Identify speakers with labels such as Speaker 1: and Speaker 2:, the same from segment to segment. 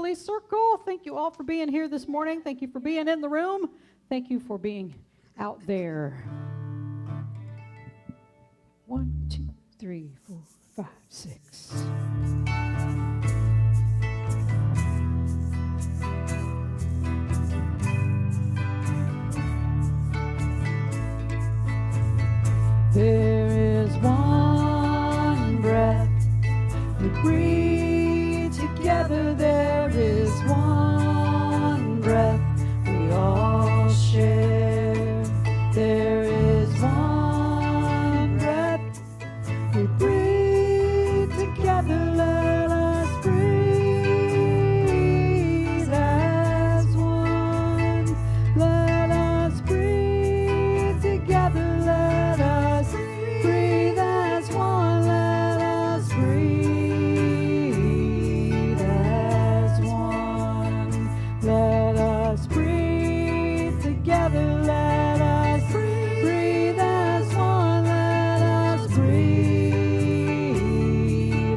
Speaker 1: Jubilee Circle. Thank you all for being here this morning. Thank you for being in the room. Thank you for being out there. 1, 2, 3, 4, 5, 6. There is one breath we breathe together. There is one breath we all share. There is one breath we breathe together. Let us breathe as one. Let us breathe together. Let us breathe as one. Let us breathe as one. Let us breathe together. Let us breathe as one. Let us breathe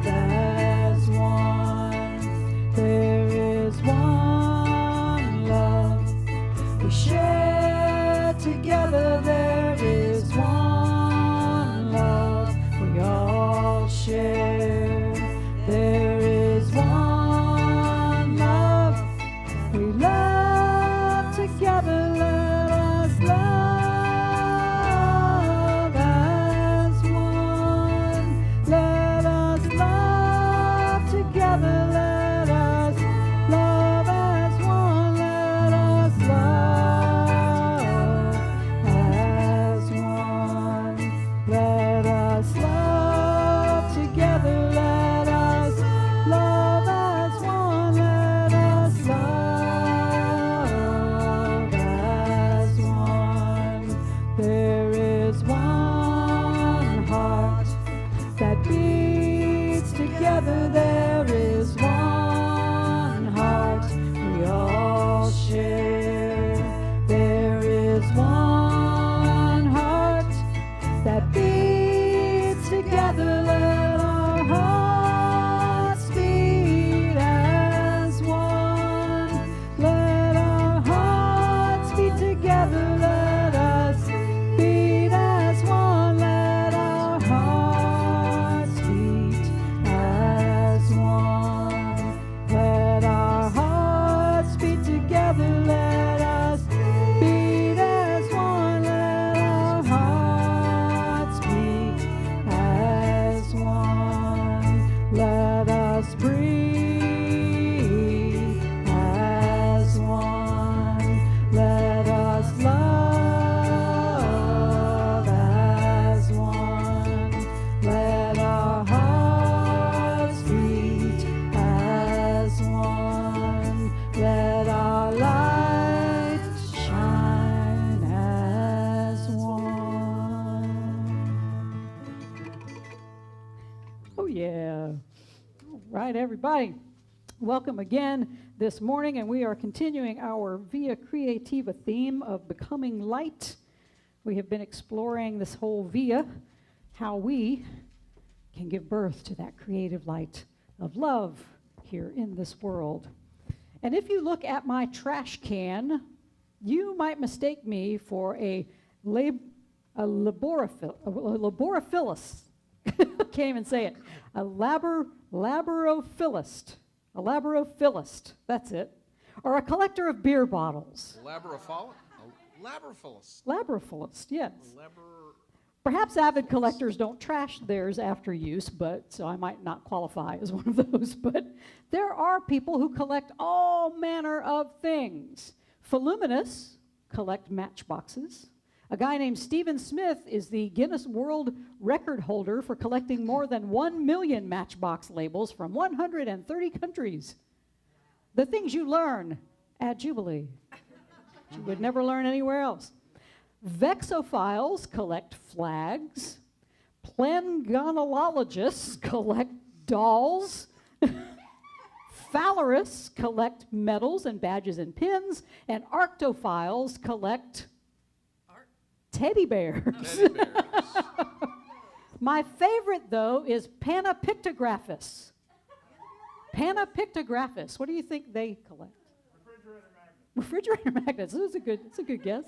Speaker 1: as one. There is one love we share together. There is one love we all share. There is one love we love together. Let us love as one. Let us love together. Let us love as one. Let us love as one. Let us love together. Let us love as one. Let us love as one. There is one heart that beats together. There is one heart we all share. There is one heart that beats together. Let our hearts beat as one. Let our hearts beat together. Let us beat as one. Let our hearts beat as one. Let our hearts beat together. Let us beat as one. Let our hearts beat as one. Let us breathe as one. Let us love as one. Let our hearts beat as one. Let our light shine as one. Oh, yeah. All right, everybody. Welcome again this morning, and we are continuing our Via Creativa theme of becoming light. We have been exploring this whole via, how we can give birth to that creative light of love here in this world. And if you look at my trash can, you might mistake me for a laborophilist. Can't even say it. A laborophilist. A laborophilist. That's it. Or a collector of beer bottles.
Speaker 2: Laborphilist.
Speaker 1: Laborophilist, yes. Perhaps avid collectors don't trash theirs after use, but so I might not qualify as one of those. But there are people who collect all manner of things. Voluminous collect matchboxes. A guy named Stephen Smith is the Guinness World Record holder for collecting more than 1 million matchbox labels from 130 countries. The things you learn at Jubilee. You would never learn anywhere else. Vexophiles collect flags. Plangonologists collect dolls. Phallarists collect medals and badges and pins. And arctophiles collect teddy bears. My favorite, though, is panapictographus. Panapictographus. What do you think they collect? Refrigerator magnets. That's a good guess.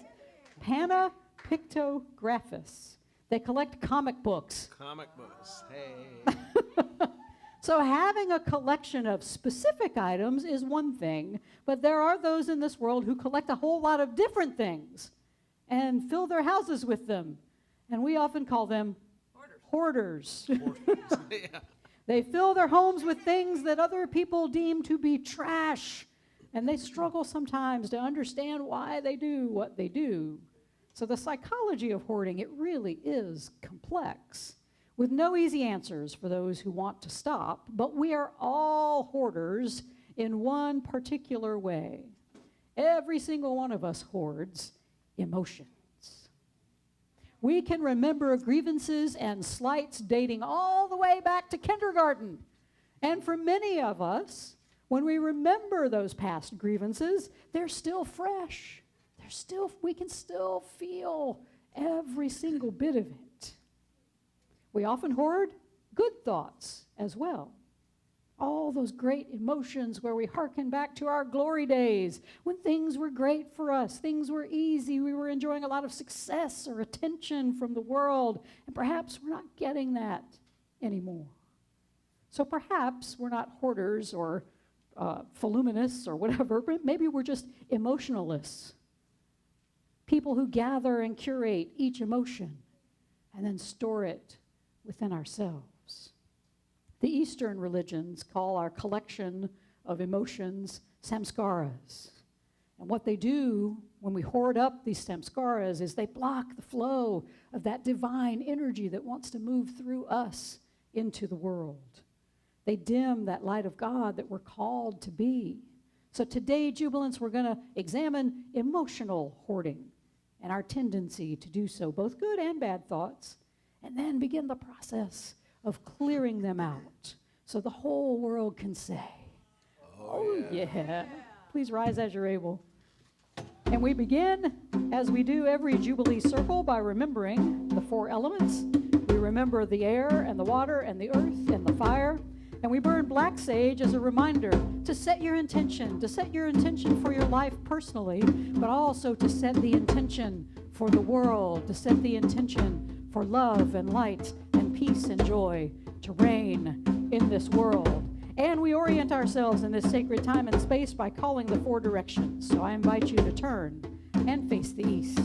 Speaker 1: Panapictographus. They collect comic books.
Speaker 2: Comic books. Hey.
Speaker 1: So having a collection of specific items is one thing, but there are those in this world who collect a whole lot of different things and fill their houses with them. And we often call them hoarders.
Speaker 2: Yeah.
Speaker 1: They fill their homes with things that other people deem to be trash, and they struggle sometimes to understand why they do what they do. So the psychology of hoarding, it really is complex, with no easy answers for those who want to stop, but we are all hoarders in one particular way. Every single one of us hoards emotions. We can remember grievances and slights dating all the way back to kindergarten. And for many of us, when we remember those past grievances, they're still fresh. We can still feel every single bit of it. We often hoard good thoughts as well. All those great emotions where we hearken back to our glory days, when things were great for us, things were easy, we were enjoying a lot of success or attention from the world, and perhaps we're not getting that anymore. So perhaps we're not hoarders or voluminous or whatever, but maybe we're just emotionalists. People who gather and curate each emotion and then store it within ourselves. The Eastern religions call our collection of emotions samskaras. And what they do when we hoard up these samskaras is they block the flow of that divine energy that wants to move through us into the world. They dim that light of God that we're called to be. So today, Jubilants, we're going to examine emotional hoarding and our tendency to do so, both good and bad thoughts, and then begin the process of clearing them out so the whole world can say, oh yeah. Please rise as you're able. And we begin, as we do every Jubilee circle, by remembering the four elements. We remember the air and the water and the earth and the fire. And we burn black sage as a reminder to set your intention for your life personally, but also to set the intention for the world, to set the intention for love and light and peace and joy to reign in this world. And we orient ourselves in this sacred time and space by calling the four directions. So I invite you to turn and face the east.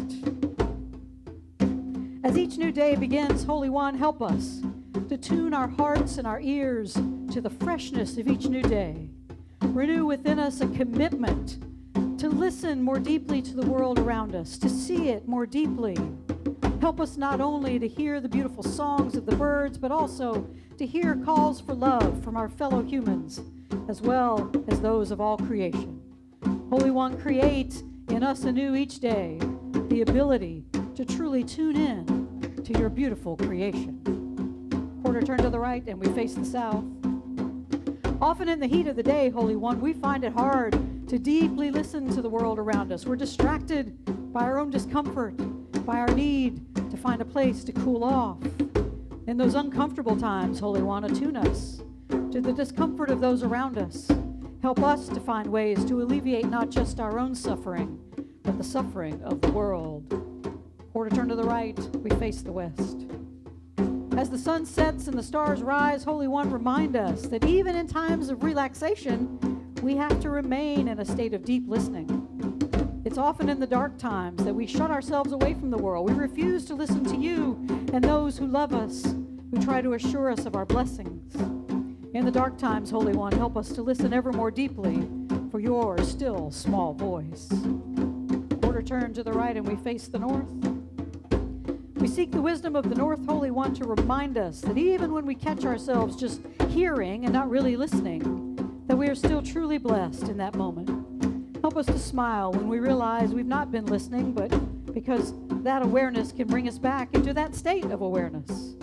Speaker 1: As each new day begins, Holy One, help us to tune our hearts and our ears to the freshness of each new day. Renew within us a commitment to listen more deeply to the world around us, to see it more deeply. Help us not only to hear the beautiful songs of the birds, but also to hear calls for love from our fellow humans, as well as those of all creation. Holy One, create in us anew each day the ability to truly tune in to your beautiful creation. Quarter turn to the right, and we face the south. Often in the heat of the day, Holy One, we find it hard to deeply listen to the world around us. We're distracted by our own discomfort, by our need to find a place to cool off. In those uncomfortable times, Holy One, attune us to the discomfort of those around us. Help us to find ways to alleviate not just our own suffering, but the suffering of the world. Quarter turn to the right, we face the west. As the sun sets and the stars rise, Holy One, remind us that even in times of relaxation, we have to remain in a state of deep listening. It's often in the dark times that we shut ourselves away from the world. We refuse to listen to you and those who love us, who try to assure us of our blessings. In the dark times, Holy One, help us to listen ever more deeply for your still small voice. Quarter turn to the right, and we face the north. We seek the wisdom of the North, Holy One, to remind us that even when we catch ourselves just hearing and not really listening, that we are still truly blessed in that moment. Help us to smile when we realize we've not been listening, but because that awareness can bring us back into that state of awareness.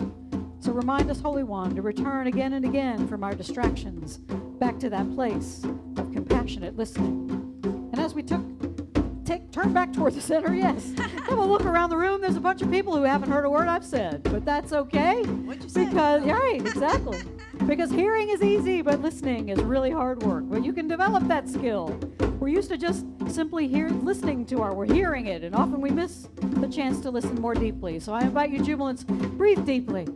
Speaker 1: So remind us, Holy One, to return again and again from our distractions back to that place of compassionate listening. And as we turn back toward the center, yes. Have a look around the room. There's a bunch of people who haven't heard a word I've said, but that's okay.
Speaker 3: What'd you say?
Speaker 1: Because, yeah, right, exactly. Because hearing is easy, but listening is really hard work. Well, you can develop that skill. We're used to just simply listening to we're hearing it, and often we miss the chance to listen more deeply. So I invite you, jubilants, breathe deeply.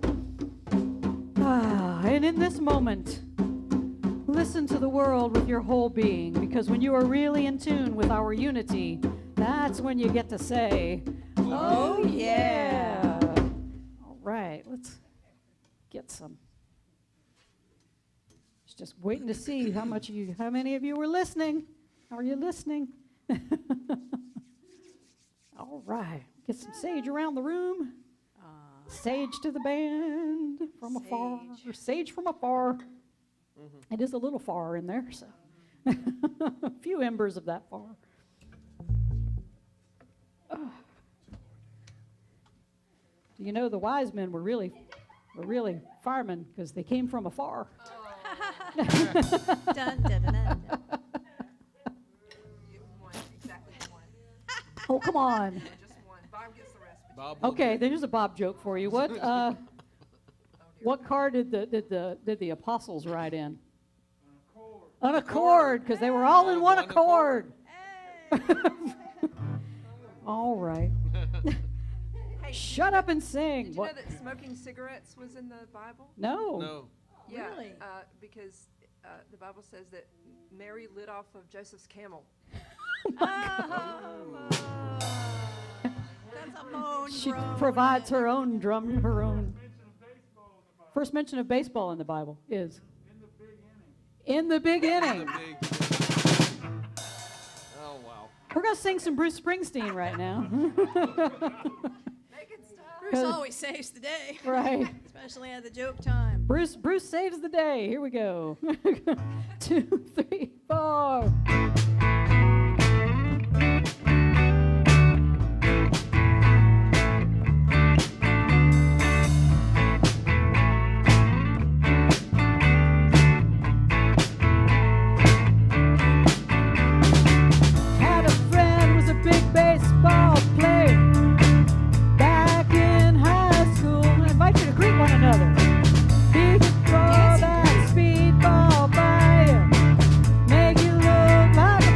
Speaker 1: And in this moment, listen to the world with your whole being, because when you are really in tune with our unity, that's when you get to say, oh yeah. All right, let's get some. Just waiting to see how many of you were listening. Are you listening? All right, get some sage around the room. Sage to the band from afar, or sage from afar. It is a little far in there, so a few embers of that far. Do you know the wise men were really firemen because they came from afar.
Speaker 3: Dun, dun, dun, dun.
Speaker 4: Exactly one.
Speaker 1: Oh, come on.
Speaker 4: Just one. Bob gets the rest.
Speaker 2: Bob will
Speaker 1: Okay,
Speaker 2: get-
Speaker 1: there's a Bob joke for you. What car did the apostles ride in? An accord, because they were all in one accord. All right.
Speaker 4: Hey,
Speaker 1: Shut up and sing.
Speaker 4: did you know that smoking cigarettes was in the Bible?
Speaker 1: No.
Speaker 2: No.
Speaker 4: Yeah,
Speaker 3: Really?
Speaker 4: because the Bible says that Mary lit off of Joseph's camel.
Speaker 3: That's a moan,
Speaker 1: She
Speaker 3: groan.
Speaker 1: provides her own drum, her own. First mention of baseball in the Bible is in the big
Speaker 2: The
Speaker 1: inning.
Speaker 2: big. Oh wow.
Speaker 1: We're gonna sing some Bruce Springsteen right now.
Speaker 3: Bruce always saves the day,
Speaker 1: Right.
Speaker 3: especially at the joke time.
Speaker 1: Bruce saves the day. Here we go. 2, 3, 4. Had a friend was a big baseball player back in high school. I invite you to greet one another. He could throw that speedball by you, make you look like a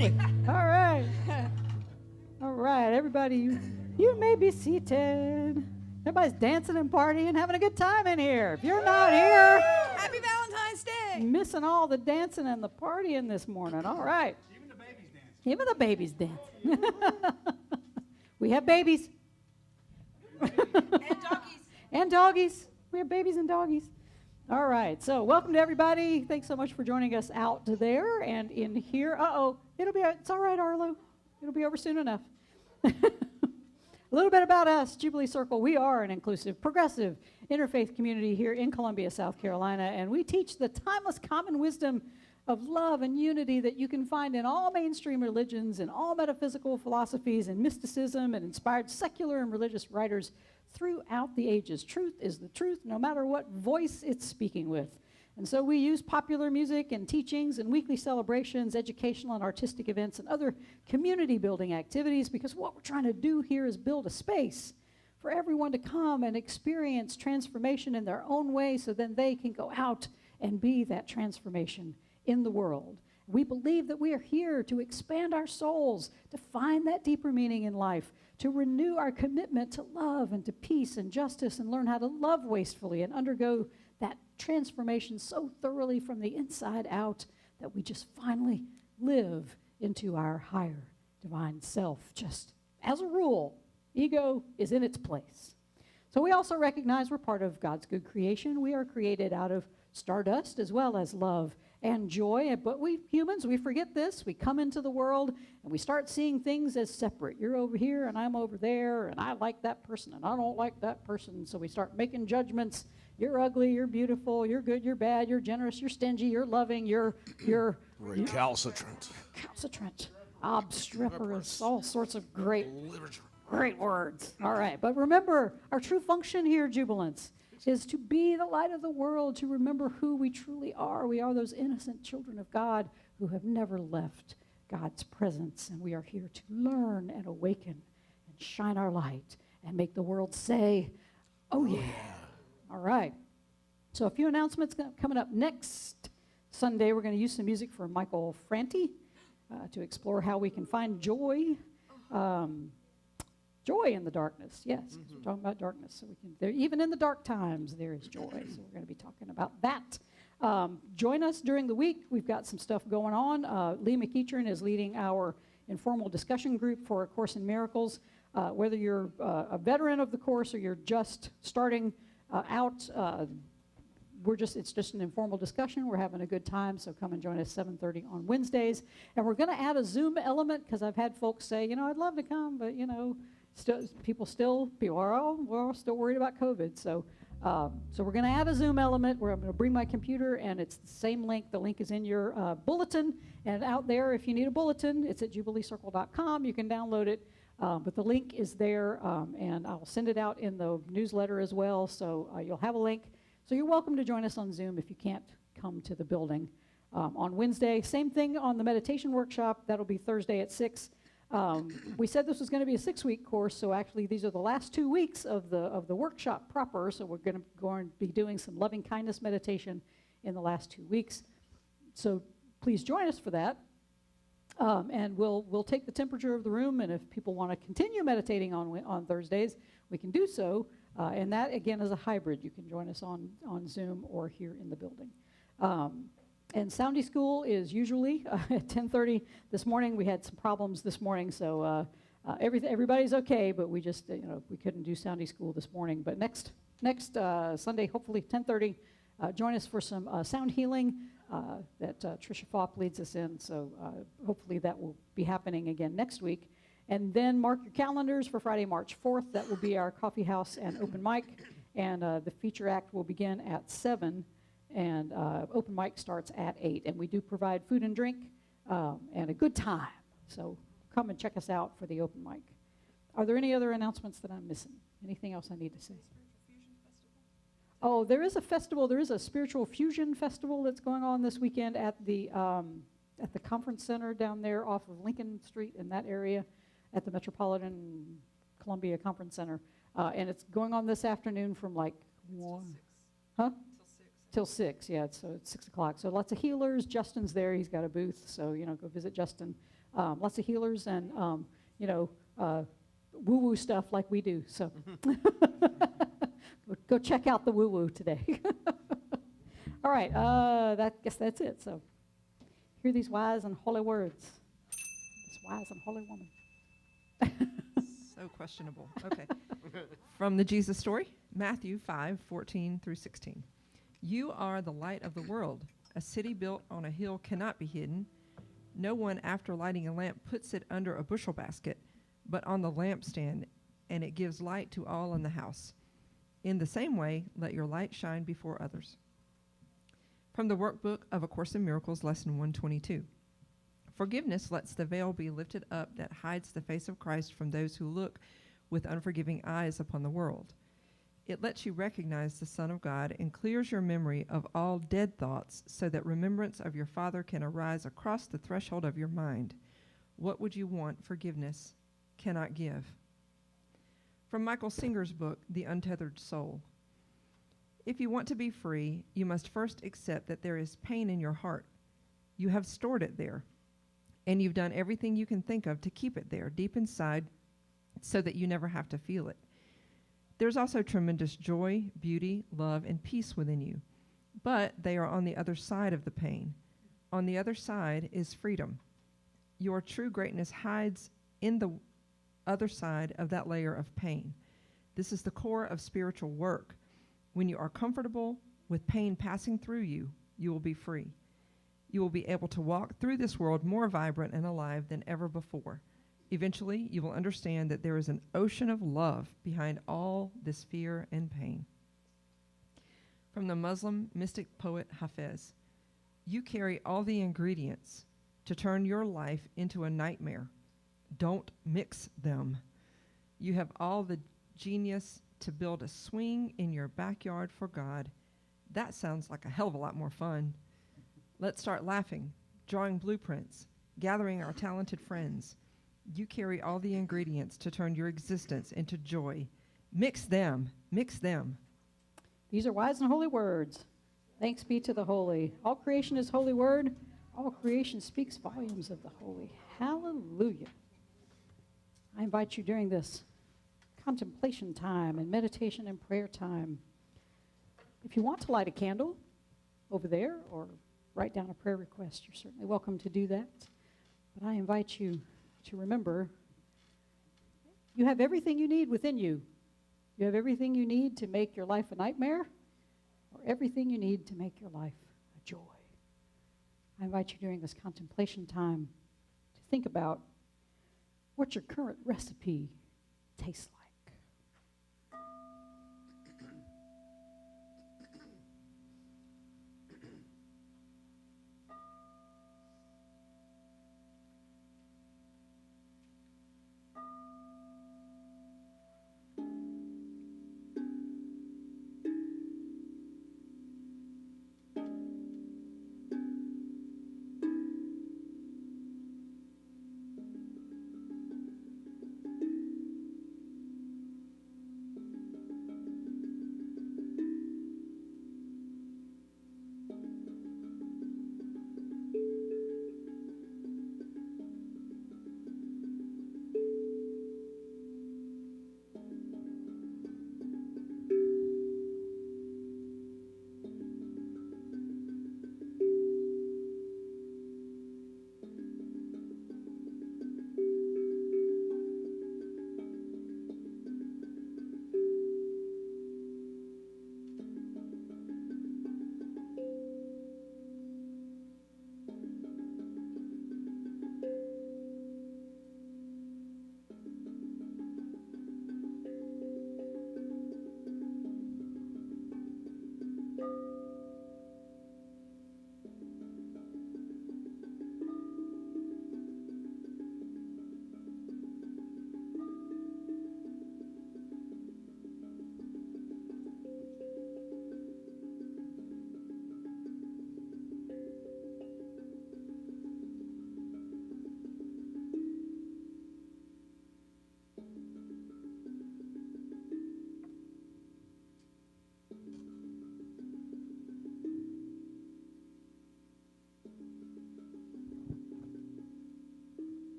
Speaker 2: ready.
Speaker 1: All right. All right, everybody, you may be seated. Everybody's dancing and partying, having a good time in here. If you're not here,
Speaker 3: Happy Valentine's Day.
Speaker 1: missing all the dancing and the partying this morning. All right. Even the babies dance. We have babies.
Speaker 4: And doggies.
Speaker 1: And doggies. We have babies and doggies. All right. So welcome to everybody. Thanks so much for joining us out there and in here. It's all right, Arlo. It'll be over soon enough. A little bit about us, Jubilee Circle. We are an inclusive, progressive, interfaith community here in Columbia, South Carolina, and we teach the timeless common wisdom of love and unity that you can find in all mainstream religions and all metaphysical philosophies and mysticism and inspired secular and religious writers throughout the ages. Truth is the truth, no matter what voice it's speaking with. And so we use popular music and teachings and weekly celebrations, educational and artistic events, and other community building activities because what we're trying to do here is build a space for everyone to come and experience transformation in their own way so then they can go out and be that transformation in the world. We believe that we are here to expand our souls, to find that deeper meaning in life, to renew our commitment to love and to peace and justice and learn how to love wastefully and undergo that transformation so thoroughly from the inside out that we just finally live into our higher divine self. Just as a rule, ego is in its place. So we also recognize we're part of God's good creation. We are created out of stardust as well as love and joy, but we humans, we forget this. We come into the world and we start seeing things as separate. You're over here and I'm over there, and I like that person and I don't like that person. So we start making judgments. You're ugly, you're beautiful, you're good, you're bad, you're generous, you're stingy, you're loving, you're
Speaker 2: Recalcitrant.
Speaker 1: recalcitrant, obstreperous, all sorts of great
Speaker 2: Belligerent.
Speaker 1: words. All right, but remember, our true function here, Jubilants, is to be the light of the world, to remember who we truly are. We are those innocent children of God who have never left God's presence, and we are here to learn and awaken and shine our light and make the world say, oh yeah. All right. So a few announcements coming up next Sunday. We're going to use some music from Michael Franti to explore how we can find joy. Joy in the darkness, yes. 'Cause we're talking about darkness, so we can. Even in the dark times, there is joy. So we're going to be talking about that. Join us during the week. We've got some stuff going on. Lee McEachern is leading our informal discussion group for A Course in Miracles. Whether you're a veteran of the course or you're just starting out, it's just an informal discussion. We're having a good time, so come and join us 7:30 on Wednesdays. And we're going to add a Zoom element because I've had folks say, I'd love to come, but people are all still worried about COVID. So we're going to add a Zoom element where I'm going to bring my computer, and it's the same link. The link is in your bulletin, and out there, if you need a bulletin, it's at jubileecircle.com. You can download it, but the link is there, and I'll send it out in the newsletter as well. So you'll have a link. So you're welcome to join us on Zoom if you can't come to the building on Wednesday. Same thing on the meditation workshop. That'll be Thursday at 6. We said this was going to be a 6-week course, so actually these are the last 2 weeks of the workshop proper. So we're going to be doing some loving kindness meditation in the last 2 weeks. So please join us for that, and we'll take the temperature of the room. And if people want to continue meditating on Thursdays, we can do so. And that again is a hybrid. You can join us on Zoom or here in the building. And Soundy School is usually at 10:30 this morning. We had some problems this morning, so everybody's okay, but we just, we couldn't do Soundy School this morning. But next Sunday, hopefully 10:30, join us for some sound healing that Tricia Fopp leads us in. So hopefully that will be happening again next week. And then mark your calendars for Friday, March 4th. That will be our coffee house and open mic. And the feature act will begin at 7. And open mic starts at 8. And we do provide food and drink and a good time. So come and check us out for the open mic. Are there any other announcements that I'm missing? Anything else I need to say? Oh, there is a festival. There is a spiritual fusion festival that's going on this weekend at the conference center down there off of Lincoln Street in that area at the Metropolitan Columbia Conference Center. And it's going on this afternoon from like 1. Huh? Till 6, yeah, so it's 6 o'clock. So lots of healers. Justin's there. He's got a booth, so, go visit Justin. lots of healers and, woo-woo stuff like we do. So go check out the woo-woo today. All right, guess that's it. So hear these wise and holy words. This wise and holy woman.
Speaker 5: So questionable. Okay. From the Jesus story, Matthew 5:14 through 16. You are the light of the world. A city built on a hill cannot be hidden. No one, after lighting a lamp, puts it under a bushel basket, but on the lampstand, and it gives light to all in the house. In the same way, let your light shine before others. From the workbook of A Course in Miracles, Lesson 122. Forgiveness lets the veil be lifted up that hides the face of Christ from those who look with unforgiving eyes upon the world. It lets you recognize the Son of God and clears your memory of all dead thoughts so that remembrance of your Father can arise across the threshold of your mind. What would you want forgiveness cannot give? From Michael Singer's book, The Untethered Soul. If you want to be free, you must first accept that there is pain in your heart. You have stored it there, and you've done everything you can think of to keep it there, deep inside, so that you never have to feel it. There's also tremendous joy, beauty, love, and peace within you, but they are on the other side of the pain. On the other side is freedom. Your true greatness hides in the other side of that layer of pain. This is the core of spiritual work. When you are comfortable with pain passing through you, you will be free. You will be able to walk through this world more vibrant and alive than ever before. Eventually, you will understand that there is an ocean of love behind all this fear and pain. From the Muslim mystic poet Hafez, you carry all the ingredients to turn your life into a nightmare. Don't mix them. You have all the genius to build a swing in your backyard for God. That sounds like a hell of a lot more fun. Let's start laughing, drawing blueprints, gathering our talented friends. You carry all the ingredients to turn your existence into joy. Mix them, mix them.
Speaker 1: These are wise and holy words. Thanks be to the holy. All creation is holy word. All creation speaks volumes of the holy. Hallelujah. I invite you during this contemplation time and meditation and prayer time, if you want to light a candle over there or write down a prayer request, you're certainly welcome to do that. But I invite you to remember you have everything you need within you. You have everything you need to make your life a nightmare or everything you need to make your life a joy. I invite you during this contemplation time to think about what your current recipe tastes like.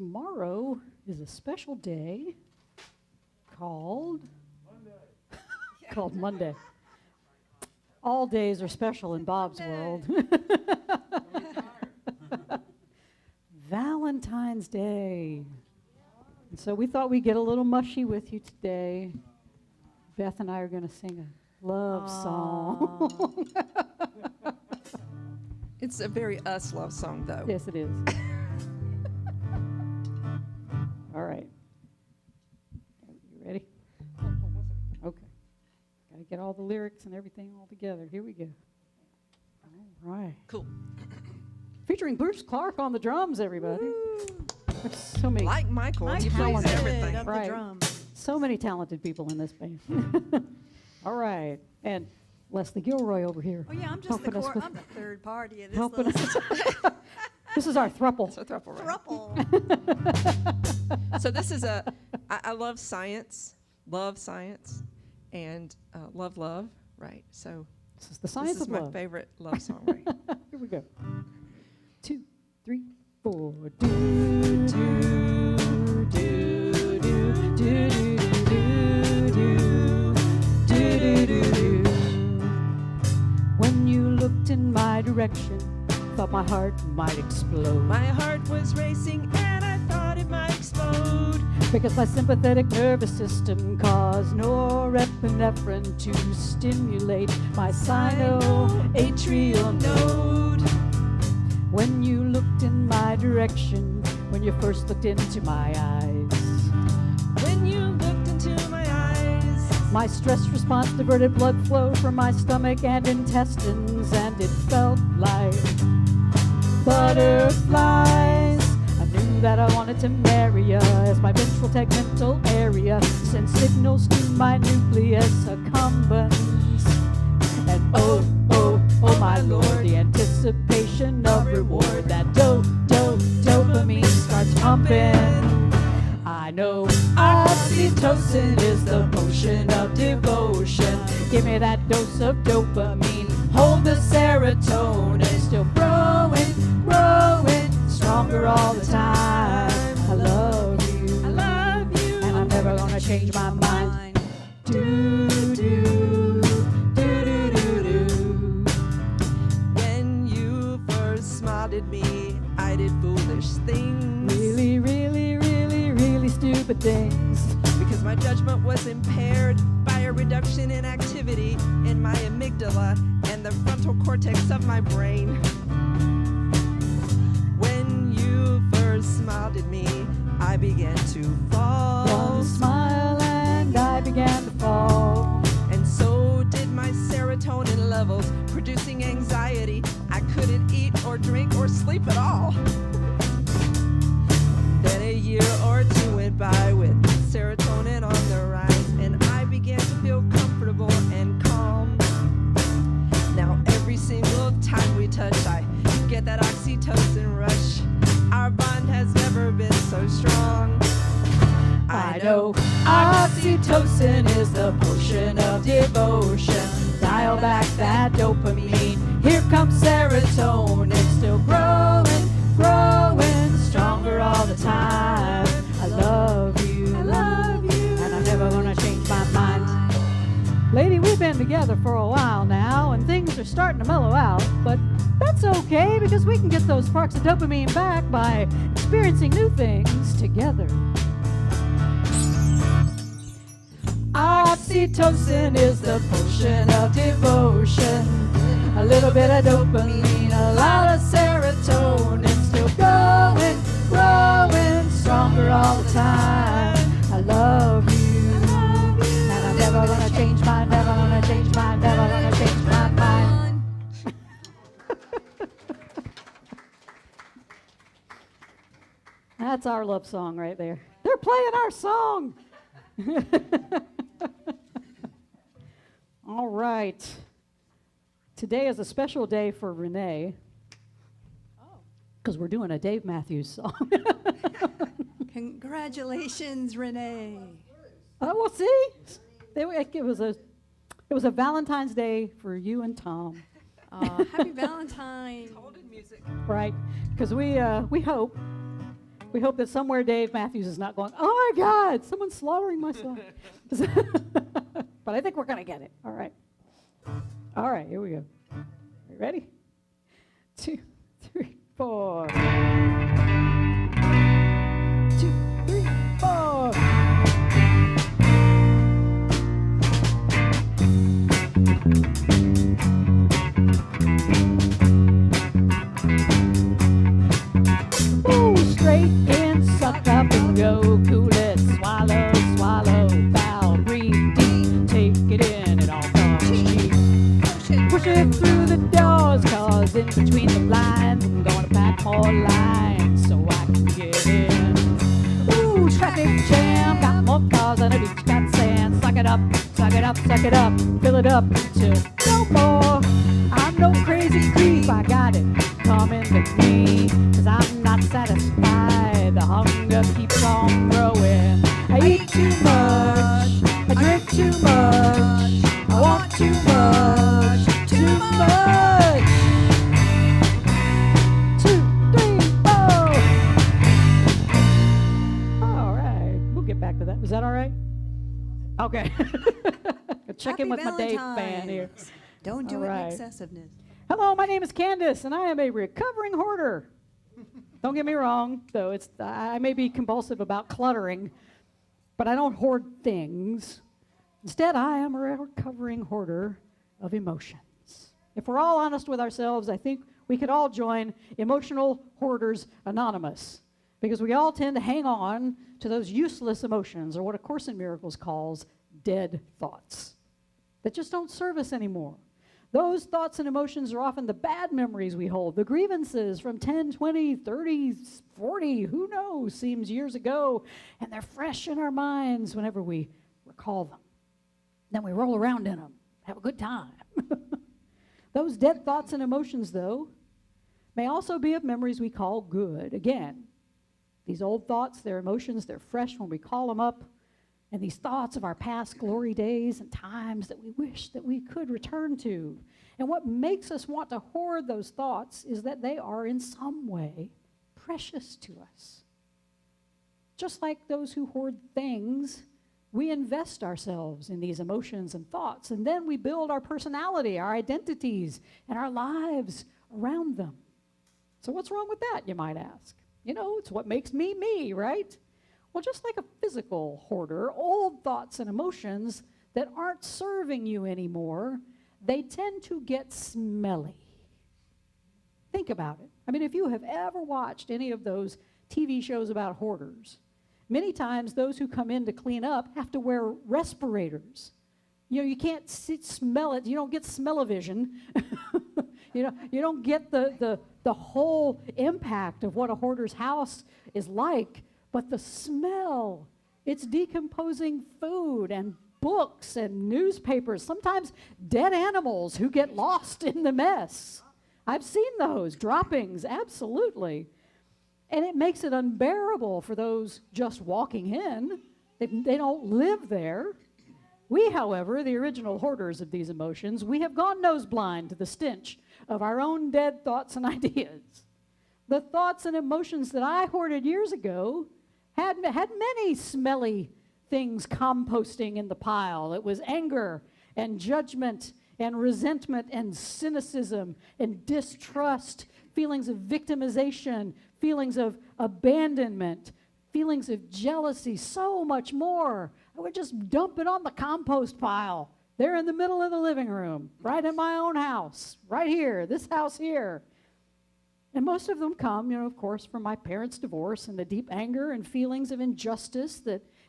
Speaker 1: tomorrow is a special day called called Monday. All days are special in Bob's world. Valentine's Day. And so we thought we'd get a little mushy with you today. Beth and I are going to sing a love song.
Speaker 5: It's a very us love song, though.
Speaker 1: Yes, it is. All right. You ready? Okay. Got to get all the lyrics and everything all together. Here we go. All right.
Speaker 5: Cool.
Speaker 1: Featuring Bruce Clark on the drums, everybody. There's so many,
Speaker 5: Like Michael,
Speaker 3: Mike
Speaker 5: he
Speaker 1: Howard
Speaker 5: plays
Speaker 3: Howard
Speaker 5: everything.
Speaker 3: of the
Speaker 1: Right.
Speaker 3: drums.
Speaker 1: so many talented people in this band. All right. And Leslie Gilroy over here.
Speaker 3: Oh yeah, I'm just
Speaker 1: helping us with-
Speaker 3: I'm the third party of this
Speaker 1: helping
Speaker 3: little
Speaker 1: us. This is our thruple.
Speaker 5: So thruple, right?
Speaker 3: thruple.
Speaker 5: So this is I love science, and love, right? So
Speaker 1: This is the science
Speaker 5: this is
Speaker 1: of
Speaker 5: my
Speaker 1: love.
Speaker 5: favorite love song, right?
Speaker 1: Here we go. 2, 3, 4. Do, do, do, do, do, do, do, do, do, do. When you looked in my direction, thought my heart might explode.
Speaker 5: My heart was racing and I thought it might explode.
Speaker 1: Because my sympathetic nervous system caused norepinephrine to stimulate my sinoatrial node. When you looked in my direction, when you first looked into my eyes,
Speaker 5: When you looked into my eyes,
Speaker 1: my stress response diverted blood flow from my stomach and intestines, and it felt like butterflies. I knew that I wanted to marry ya as my ventral tegmental area sends signals to my nucleus accumbens. And oh, oh, oh my lord, the anticipation of reward, that dopamine starts pumping. I know oxytocin is the potion of devotion. Give me that dose of dopamine. Hold the serotonin, still growing, stronger all the time. I love you, and I'm never gonna change my mind. Do do do do do do.
Speaker 5: when you first smiled at me, I did foolish things.
Speaker 1: Really, really, really, really stupid things.
Speaker 5: Because my judgment was impaired by a reduction in activity in my amygdala and the frontal cortex of my brain. When you first smiled at me, I began to fall.
Speaker 1: One smile and I began to fall.
Speaker 5: And so did my serotonin levels, producing anxiety. I couldn't eat or drink or sleep at all. Then a year or two went by with serotonin on the rise, and I began to feel comfortable and calm. Now every single time we touch, I get that oxytocin rush. Our bond has never been so strong.
Speaker 1: I know oxytocin is the potion of devotion. Dial back that dopamine. Here comes serotonin, still growing, stronger all the time. I love you, and I'm never gonna change my mind. Lady, we've been together for a while now, and things are starting to mellow out, but that's okay because we can get those sparks of dopamine back by experiencing new things together. Oxytocin is the potion of devotion. A little bit of dopamine, a lot of serotonin, still growing, stronger all the time. I love you, and I'm never gonna change my, never gonna change my, never gonna change my mind. That's our love song right there. They're playing our song. All right. Today is a special day for RENE. Because we're doing a Dave Matthews song.
Speaker 3: Congratulations, Renee.
Speaker 1: Well, see? It was a Valentine's Day for you and Tom,
Speaker 3: Happy Valentine.
Speaker 5: Holding music.
Speaker 1: right? Because we hope We hope that somewhere Dave Matthews is not going, oh my God, someone's slaughtering my son. But I think we're going to get it. All right. All right, here we go. Are you ready? 2, 3, 4. 2, 3, 4. Ooh, straight in, suck up and go. Cool it, swallow, swallow. Foul, breathe deep. Take it in, it all comes cheap. Push it through the doors, cause in between the blinds, I'm gonna pack more lines so I can get in. Ooh, traffic jam, got more cars on the beach, got sand. Suck it up, suck it up, suck it up. Fill it up until no more. I'm no crazy creep, I got it coming to me, cause I'm not satisfied. The hunger keeps on growing. I eat too much, I drink too much, I want too much, too much. 2, 3, 4. All right, we'll get back to that. Is that all right? Okay. Check in with my Dave fan here.
Speaker 3: Valentine's. Don't do
Speaker 1: All
Speaker 3: it
Speaker 1: right.
Speaker 3: in excessiveness.
Speaker 1: Hello, my name is Candace, and I am a recovering hoarder. Don't get me wrong, though. I may be compulsive about cluttering, but I don't hoard things. Instead, I am a recovering hoarder of emotions. If we're all honest with ourselves, I think we could all join Emotional Hoarders Anonymous, because we all tend to hang on to those useless emotions, or what A Course in Miracles calls dead thoughts, that just don't serve us anymore. Those thoughts and emotions are often the bad memories we hold, the grievances from 10, 20, 30, 40, who knows, seems years ago, and they're fresh in our minds whenever we recall them. Then we roll around in them, have a good time. Those dead thoughts and emotions, though, may also be of memories we call good. Again, these old thoughts, their emotions, they're fresh when we call them up. And these thoughts of our past glory days and times that we wish that we could return to. And what makes us want to hoard those thoughts is that they are in some way precious to us. Just like those who hoard things, we invest ourselves in these emotions and thoughts, and then we build our personality, our identities, and our lives around them. So what's wrong with that, you might ask? You know, it's what makes me me, right? Well, just like a physical hoarder, old thoughts and emotions that aren't serving you anymore, they tend to get smelly. Think about it. I mean, if you have ever watched any of those TV shows about hoarders, many times those who come in to clean up have to wear respirators. You know, you can't smell it. You don't get smell-o-vision. You don't get the whole impact of what a hoarder's house is like. But the smell, it's decomposing food and books and newspapers, sometimes dead animals who get lost in the mess. I've seen those droppings, absolutely. And it makes it unbearable for those just walking in. They don't live there. We, however, the original hoarders of these emotions, we have gone nose blind to the stench of our own dead thoughts and ideas. The thoughts and emotions that I hoarded years ago had many smelly things composting in the pile. It was anger and judgment and resentment and cynicism and distrust, feelings of victimization, feelings of abandonment, feelings of jealousy, so much more. I would just dump it on the compost pile there in the middle of the living room, right in my own house, right here, this house here. And most of them come, of course, from my parents' divorce and the deep anger and feelings of injustice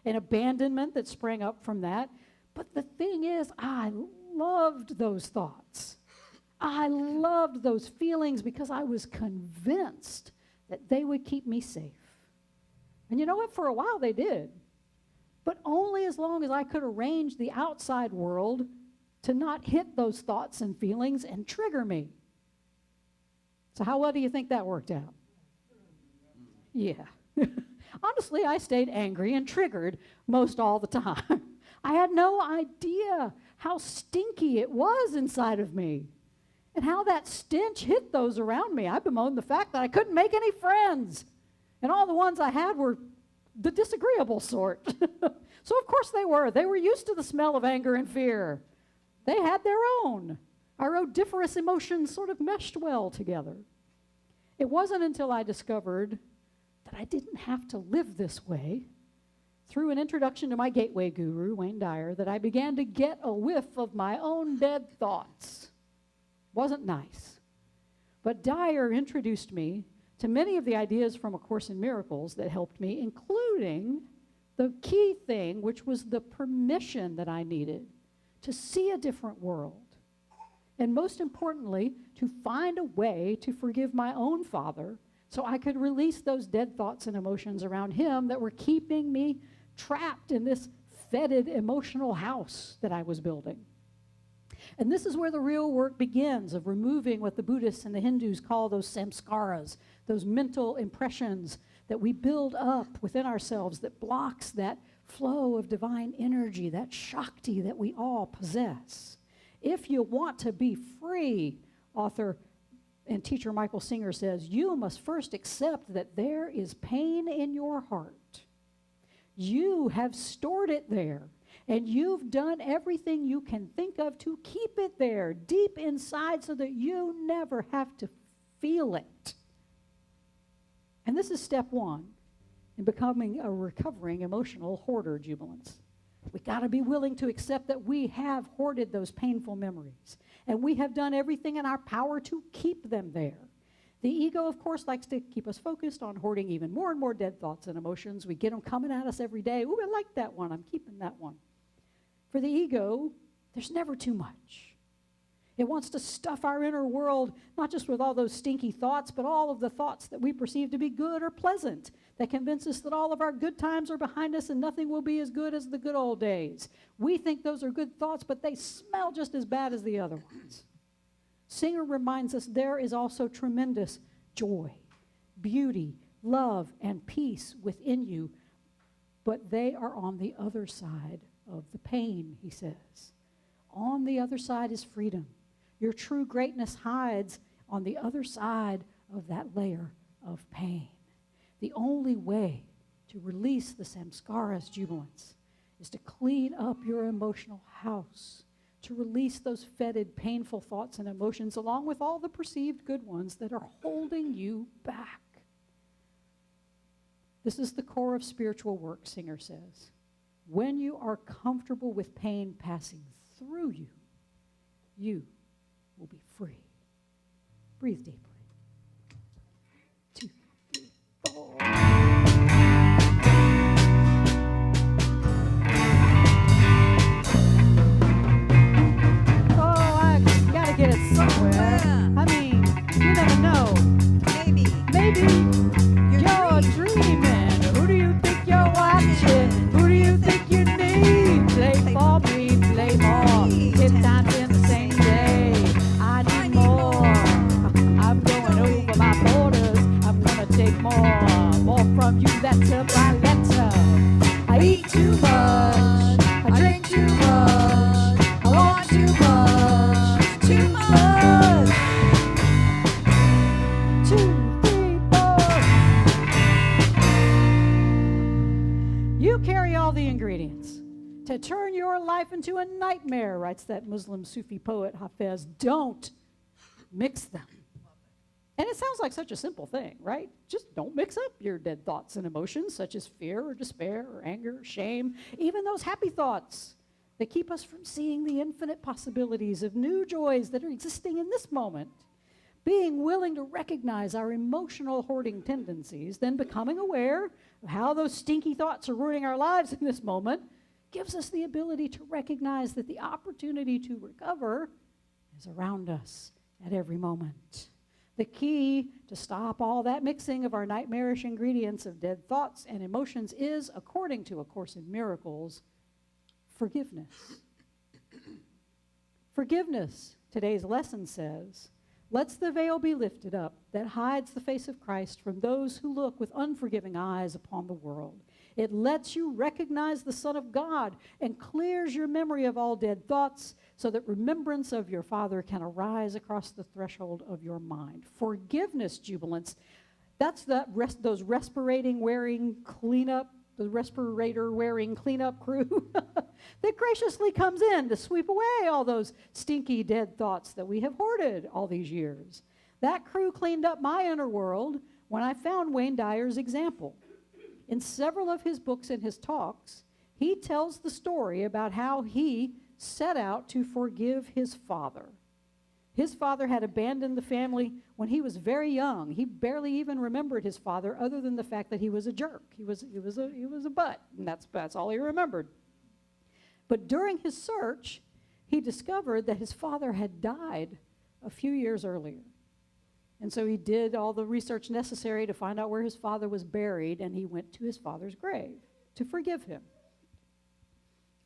Speaker 1: and abandonment that sprang up from that. But the thing is, I loved those thoughts. I loved those feelings because I was convinced that they would keep me safe. And you know what? For a while they did. But only as long as I could arrange the outside world to not hit those thoughts and feelings and trigger me. So how well do you think that worked out? Yeah. Honestly, I stayed angry and triggered most all the time. I had no idea how stinky it was inside of me and how that stench hit those around me. I bemoaned the fact that I couldn't make any friends. And all the ones I had were the disagreeable sort. So of course they were. They were used to the smell of anger and fear. They had their own. Our odoriferous emotions sort of meshed well together. It wasn't until I discovered that I didn't have to live this way through an introduction to my gateway guru, Wayne Dyer, that I began to get a whiff of my own dead thoughts. Wasn't nice. But Dyer introduced me to many of the ideas from A Course in Miracles that helped me, including the key thing, which was the permission that I needed to see a different world. And most importantly, to find a way to forgive my own father so I could release those dead thoughts and emotions around him that were keeping me trapped in this fetid emotional house that I was building. And this is where the real work begins, of removing what the Buddhists and the Hindus call those samskaras, those mental impressions that we build up within ourselves that blocks that flow of divine energy, that Shakti that we all possess. If you want to be free, author and teacher Michael Singer says, you must first accept that there is pain in your heart. You have stored it there, and you've done everything you can think of to keep it there deep inside so that you never have to feel it. And this is step one in becoming a recovering emotional hoarder, jubilants. We got to be willing to accept that we have hoarded those painful memories, and we have done everything in our power to keep them there. The ego, of course, likes to keep us focused on hoarding even more and more dead thoughts and emotions. We get them coming at us every day. Ooh, I like that one. I'm keeping that one. For the ego, there's never too much. It wants to stuff our inner world, not just with all those stinky thoughts, but all of the thoughts that we perceive to be good or pleasant, that convince us that all of our good times are behind us and nothing will be as good as the good old days. We think those are good thoughts, but they smell just as bad as the other ones. Singer reminds us there is also tremendous joy, beauty, love, and peace within you, but they are on the other side of the pain, he says. On the other side is freedom. Your true greatness hides on the other side of that layer of pain. The only way to release the samskaras, jubilants, is to clean up your emotional house, to release those fetid, painful thoughts and emotions, along with all the perceived good ones that are holding you back. This is the core of spiritual work, Singer says. When you are comfortable with pain passing through you, you will be free. Breathe deeply. 2, 3, 4. Get it somewhere.
Speaker 3: Yeah.
Speaker 1: I mean, you never know. Maybe you're dreaming. Who do you think you're watching? Who do you think you need? Play for me, play more. 10 times in the same day. I need more. I'm going over my borders. I'm gonna take more from you. That's a by letter. I eat too much. I drink too much. I want too much. Too much. 2, 3, 4. You carry all the ingredients to turn your life into a nightmare, writes that Muslim Sufi poet Hafez. Don't mix them. And it sounds like such a simple thing, right? Just don't mix up your dead thoughts and emotions, such as fear or despair or anger or shame, even those happy thoughts that keep us from seeing the infinite possibilities of new joys that are existing in this moment. Being willing to recognize our emotional hoarding tendencies, then becoming aware of how those stinky thoughts are ruining our lives in this moment, gives us the ability to recognize that the opportunity to recover is around us at every moment. The key to stop all that mixing of our nightmarish ingredients of dead thoughts and emotions is, according to A Course in Miracles, forgiveness. Forgiveness, today's lesson says, lets the veil be lifted up that hides the face of Christ from those who look with unforgiving eyes upon the world. It lets you recognize the Son of God and clears your memory of all dead thoughts so that remembrance of your Father can arise across the threshold of your mind. Forgiveness, jubilants, That's those respirator-wearing cleanup crew that graciously comes in to sweep away all those stinky dead thoughts that we have hoarded all these years. That crew cleaned up my inner world when I found Wayne Dyer's example. In several of his books and his talks, he tells the story about how he set out to forgive his father. His father had abandoned the family when he was very young. He barely even remembered his father other than the fact that he was a jerk. He was a butt, and that's all he remembered. But during his search, he discovered that his father had died a few years earlier. And so he did all the research necessary to find out where his father was buried, and he went to his father's grave to forgive him.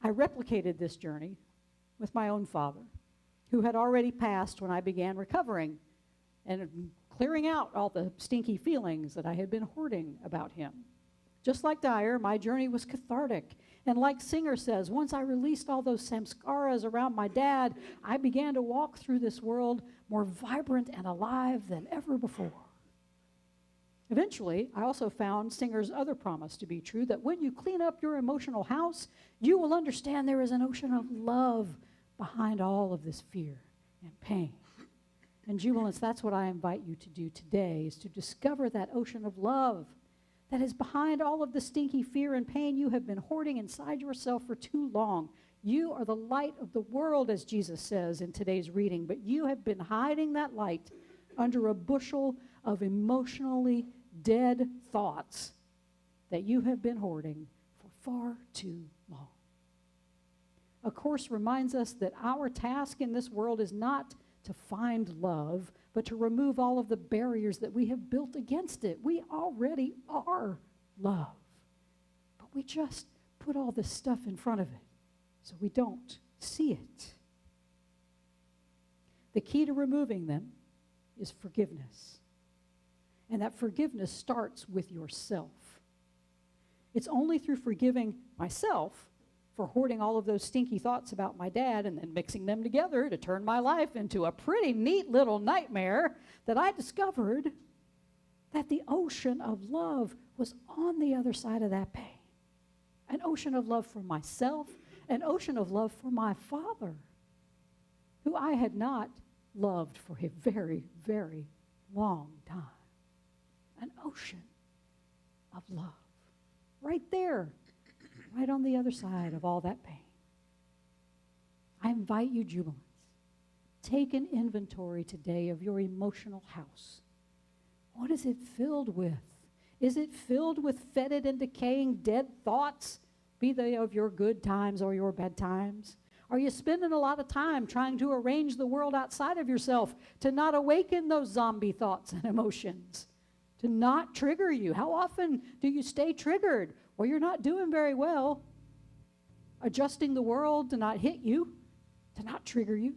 Speaker 1: I replicated this journey with my own father, who had already passed when I began recovering and clearing out all the stinky feelings that I had been hoarding about him. Just like Dyer, my journey was cathartic. And like Singer says, once I released all those samskaras around my dad, I began to walk through this world more vibrant and alive than ever before. Eventually, I also found Singer's other promise to be true, that when you clean up your emotional house, you will understand there is an ocean of love behind all of this fear and pain. And Jubilants, that's what I invite you to do today, is to discover that ocean of love that is behind all of the stinky fear and pain you have been hoarding inside yourself for too long. You are the light of the world, as Jesus says in today's reading, but you have been hiding that light under a bushel of emotionally dead thoughts that you have been hoarding for far too long. A Course reminds us that our task in this world is not to find love, but to remove all of the barriers that we have built against it. We already are love, but we just put all this stuff in front of it so we don't see it. The key to removing them is forgiveness. And that forgiveness starts with yourself. It's only through forgiving myself for hoarding all of those stinky thoughts about my dad and then mixing them together to turn my life into a pretty neat little nightmare that I discovered that the ocean of love was on the other side of that pain. An ocean of love for myself, an ocean of love for my father, who I had not loved for a very, very long time. An ocean of love. Right there, right on the other side of all that pain. I invite you, Jubilants, take an inventory today of your emotional house. What is it filled with? Is it filled with fetid and decaying dead thoughts, be they of your good times or your bad times? Are you spending a lot of time trying to arrange the world outside of yourself to not awaken those zombie thoughts and emotions, to not trigger you? How often do you stay triggered? Well, you're not doing very well adjusting the world to not hit you, to not trigger you.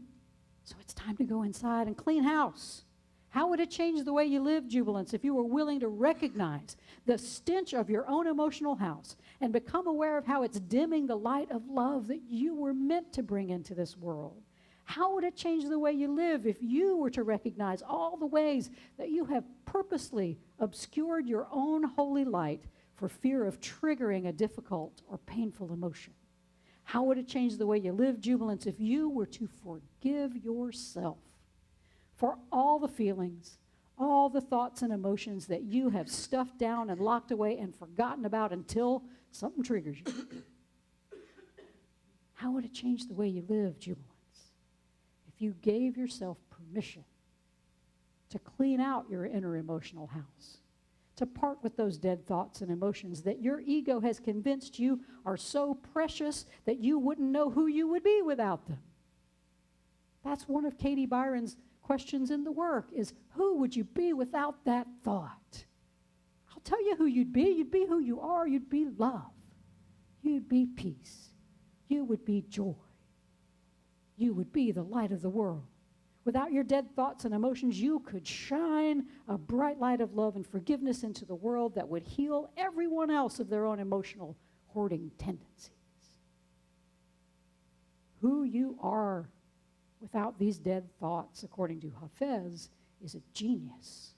Speaker 1: So it's time to go inside and clean house. How would it change the way you live, Jubilants, if you were willing to recognize the stench of your own emotional house and become aware of how it's dimming the light of love that you were meant to bring into this world? How would it change the way you live if you were to recognize all the ways that you have purposely obscured your own holy light for fear of triggering a difficult or painful emotion? How would it change the way you live, Jubilants, if you were to forgive yourself for all the feelings, all the thoughts and emotions that you have stuffed down and locked away and forgotten about until something triggers you? How would it change the way you live, Jubilants, if you gave yourself permission to clean out your inner emotional house, to part with those dead thoughts and emotions that your ego has convinced you are so precious that you wouldn't know who you would be without them? That's one of Katie Byron's questions in the work, is who would you be without that thought? I'll tell you who you'd be. You'd be who you are. You'd be love. You'd be peace. You would be joy. You would be the light of the world. Without your dead thoughts and emotions, you could shine a bright light of love and forgiveness into the world that would heal everyone else of their own emotional hoarding tendencies. Who you are without these dead thoughts, according to Hafez, is a genius.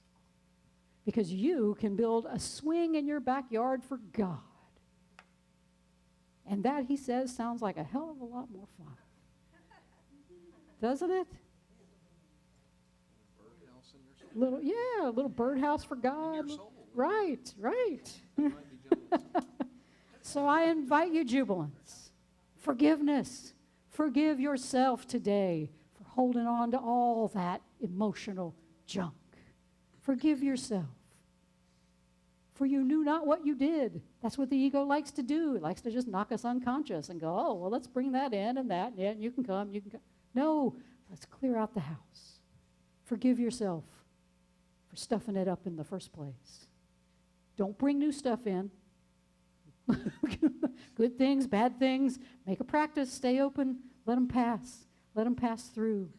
Speaker 1: because you can build a swing in your backyard for God. And that, he says, sounds like a hell of a lot more fun. Doesn't it? A little birdhouse for God. Right. So I invite you, jubilants, forgiveness. Forgive yourself today for holding on to all that emotional junk. Forgive yourself. For you knew not what you did. That's what the ego likes to do. It likes to just knock us unconscious and go, oh, well, let's bring that in and that, and you can come, you can come. No, let's clear out the house. Forgive yourself for stuffing it up in the first place. Don't bring new stuff in. Good things, bad things. Make a practice. Stay open. Let them pass. Let them pass through.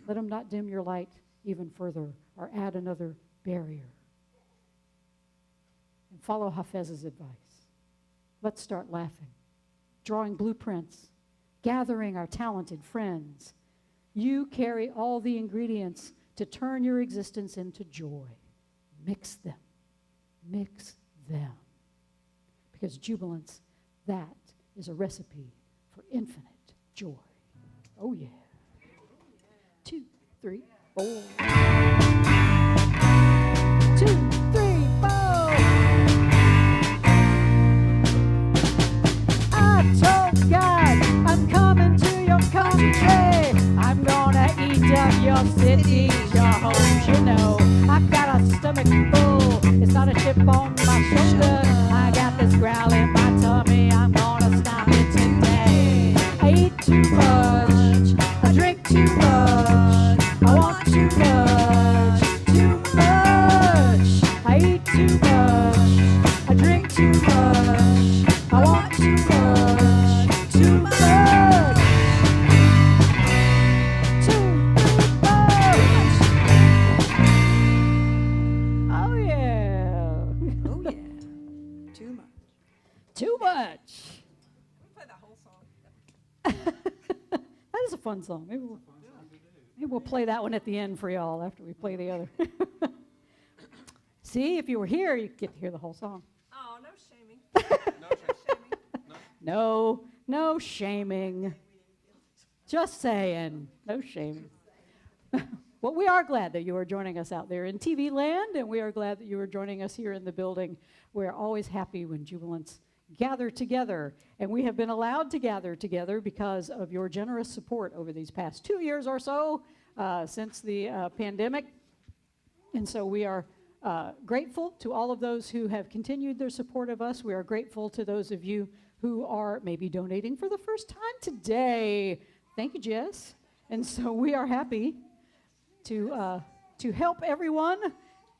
Speaker 1: Let them not dim your light even further or add another barrier. And follow Hafez's advice. Let's start laughing, drawing blueprints, gathering our talented friends. You carry all the ingredients to turn your existence into joy. Mix them. Mix them. Because jubilance, that is a recipe for infinite joy. Oh, yeah. 2, 3, 4. 2, 3, 4. I told God I'm coming to your country. I'm gonna eat up your cities, your homes, you know. I've got a stomach full. It's not a chip on my shoulder. I got this growl in my tummy. I'm gonna stop it today. I eat too much. I drink too much. I want too much. Too much. I eat too much. I drink too much. I want too much. Too much. Too much.
Speaker 4: Can we play that whole song?
Speaker 1: That is a fun song. Maybe we'll play that one at the end for y'all after we play the other. See, if you were here, you get to hear the whole song.
Speaker 4: Oh, no shaming.
Speaker 1: No shaming. Just saying, no shaming. Well, we are glad that you are joining us out there in TV land, and we are glad that you are joining us here in the building. We're always happy when jubilants gather together, and we have been allowed to gather together because of your generous support over these past 2 years or so since the pandemic. And so we are grateful to all of those who have continued their support of us. We are grateful to those of you who are maybe donating for the first time today. Thank you, Jess. And so we are happy to help everyone,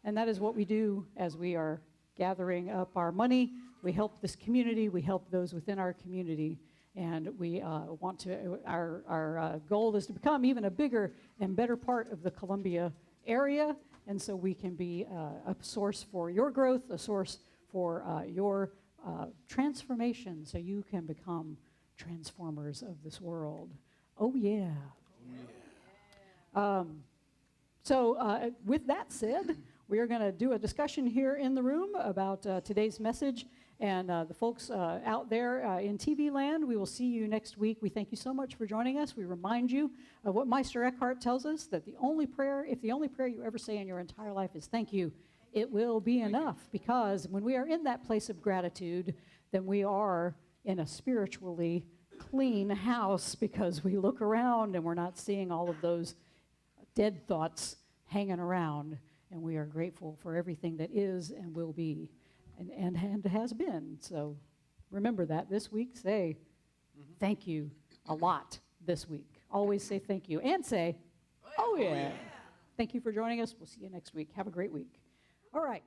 Speaker 1: and that is what we do as we are gathering up our money. We help this community, we help those within our community, and we want to, our goal is to become even a bigger and better part of the Columbia area, and so we can be a source for your growth, a source for your transformation, so you can become transformers of this world. Oh yeah. So with that said, we are going to do a discussion here in the room about today's message. And the folks out there in TV land, we will see you next week. We thank you so much for joining us. We remind you of what Meister Eckhart tells us, that the only prayer, if the only prayer you ever say in your entire life is thank you, it will be enough. Because when we are in that place of gratitude, then we are in a spiritually clean house, because we look around and we're not seeing all of those dead thoughts hanging around. And we are grateful for everything that is and will be and has been. So remember that this week. Say thank you a lot this week. Always say thank you. And say, oh yeah. Thank you for joining us. We'll see you next week. Have a great week. All right.